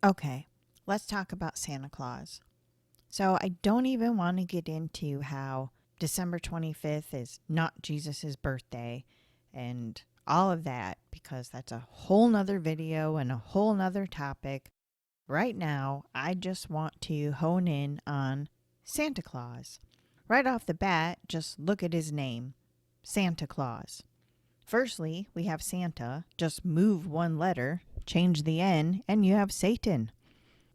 Okay, let's talk about Santa Claus. So I don't even want to get into how December 25th is not Jesus's birthday and all of that because that's a whole nother video and a whole nother topic. Right now, I just want to hone in on Santa Claus. Right off the bat, just look at his name, Santa Claus. Firstly, we have Santa, just move one letter, change the N, and you have Satan.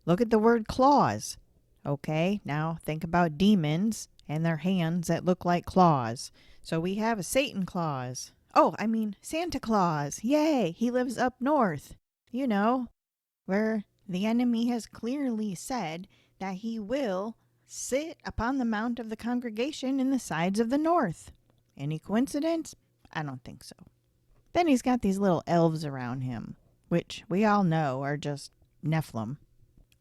Look at the word claws. Okay, now think about demons and their hands that look like claws. So we have a Satan Claus. Oh, I mean Santa Claus. Yay, he lives up north. You know, where the enemy has clearly said that he will sit upon the mount of the congregation in the sides of the north. Any coincidence? I don't think so. Then he's got these little elves around him, which we all know are just Nephilim.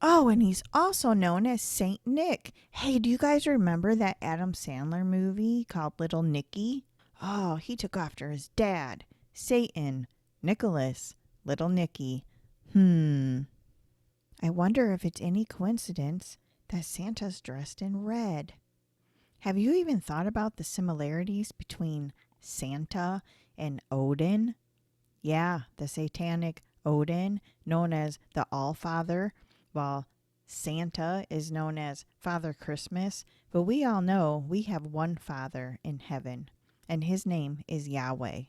Oh, and he's also known as Saint Nick. Hey, do you guys remember that Adam Sandler movie called Little Nicky? Oh, he took after his dad, Satan, Nicholas, Little Nicky. I wonder if it's any coincidence that Santa's dressed in red. Have you even thought about the similarities between Santa and Odin? Yeah, the satanic Odin, known as the AllFather, while Santa is known as Father Christmas. But we all know we have one Father in heaven, and his name is Yahweh.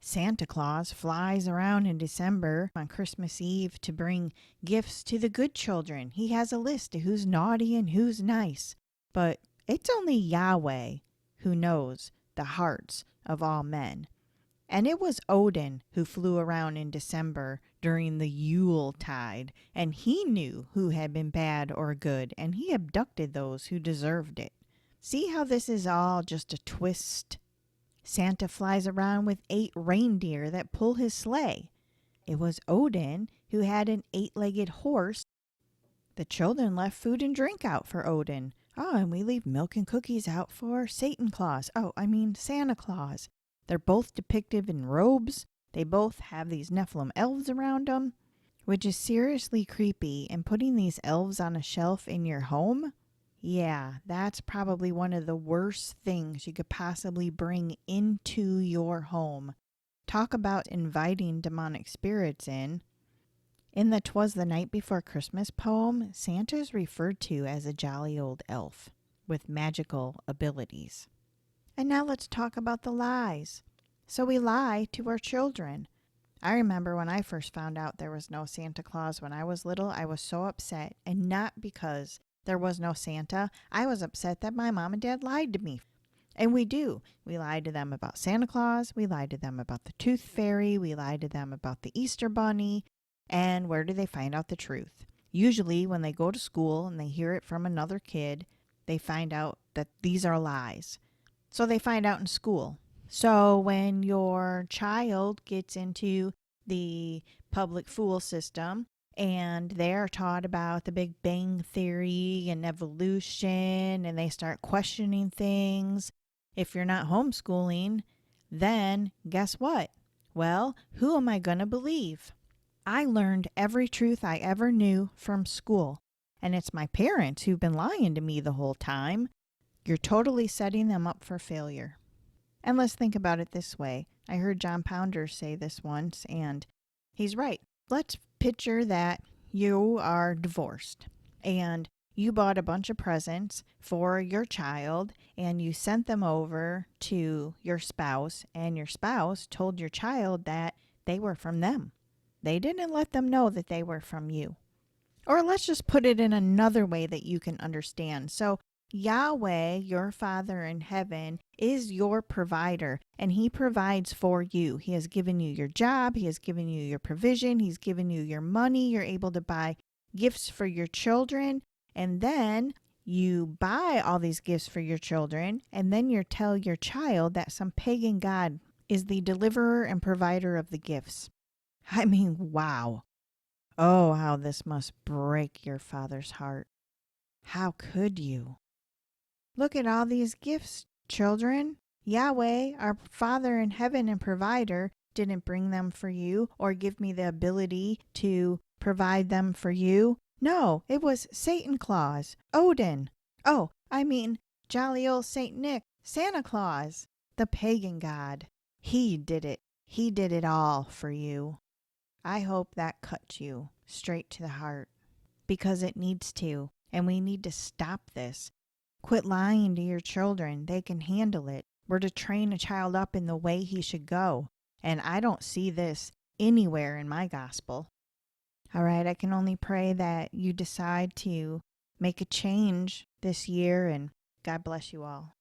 Santa Claus flies around in December on Christmas Eve to bring gifts to the good children. He has a list of who's naughty and who's nice. But it's only Yahweh who knows the hearts of all men. And it was Odin who flew around in December during the Yule tide, and he knew who had been bad or good, and he abducted those who deserved it. See how this is all just a twist? Santa flies around with 8 reindeer that pull his sleigh. It was Odin who had an 8-legged horse. The children left food and drink out for Odin. Oh, and we leave milk and cookies out for Satan Claus. Santa Claus. They're both depicted in robes. They both have these Nephilim elves around them, which is seriously creepy. And putting these elves on a shelf in your home? Yeah, that's probably one of the worst things you could possibly bring into your home. Talk about inviting demonic spirits in. In the "'Twas the Night Before Christmas" poem, Santa's referred to as a jolly old elf with magical abilities. And now let's talk about the lies. So we lie to our children. I remember when I first found out there was no Santa Claus when I was little, I was so upset. And not because there was no Santa. I was upset that my mom and dad lied to me. And we do. We lied to them about Santa Claus. We lied to them about the Tooth Fairy. We lied to them about the Easter Bunny. And where do they find out the truth? Usually when they go to school and they hear it from another kid, they find out that these are lies. So they find out in school. So when your child gets into the public school system and they're taught about the Big Bang Theory and evolution and they start questioning things, if you're not homeschooling, then guess what? Well, who am I going to believe? I learned every truth I ever knew from school, and it's my parents who've been lying to me the whole time. You're totally setting them up for failure. And let's think about it this way. I heard John Pounder say this once, and he's right. Let's picture that you are divorced, and you bought a bunch of presents for your child, and you sent them over to your spouse, and your spouse told your child that they were from them. They didn't let them know that they were from you. Or let's just put it in another way that you can understand. So Yahweh, your Father in heaven, is your provider, and he provides for you. He has given you your job. He has given you your provision. He's given you your money. You're able to buy gifts for your children, and then you buy all these gifts for your children, and then you tell your child that some pagan god is the deliverer and provider of the gifts. I mean, wow. Oh, how this must break your father's heart. How could you? Look at all these gifts, children. Yahweh, our Father in heaven and provider, didn't bring them for you or give me the ability to provide them for you. No, it was Satan Claus, Odin. Oh, I mean, jolly old Saint Nick, Santa Claus, the pagan god. He did it. He did it all for you. I hope that cuts you straight to the heart because it needs to, and we need to stop this. Quit lying to your children. They can handle it. We're to train a child up in the way he should go, and I don't see this anywhere in my gospel. All right, I can only pray that you decide to make a change this year, and God bless you all.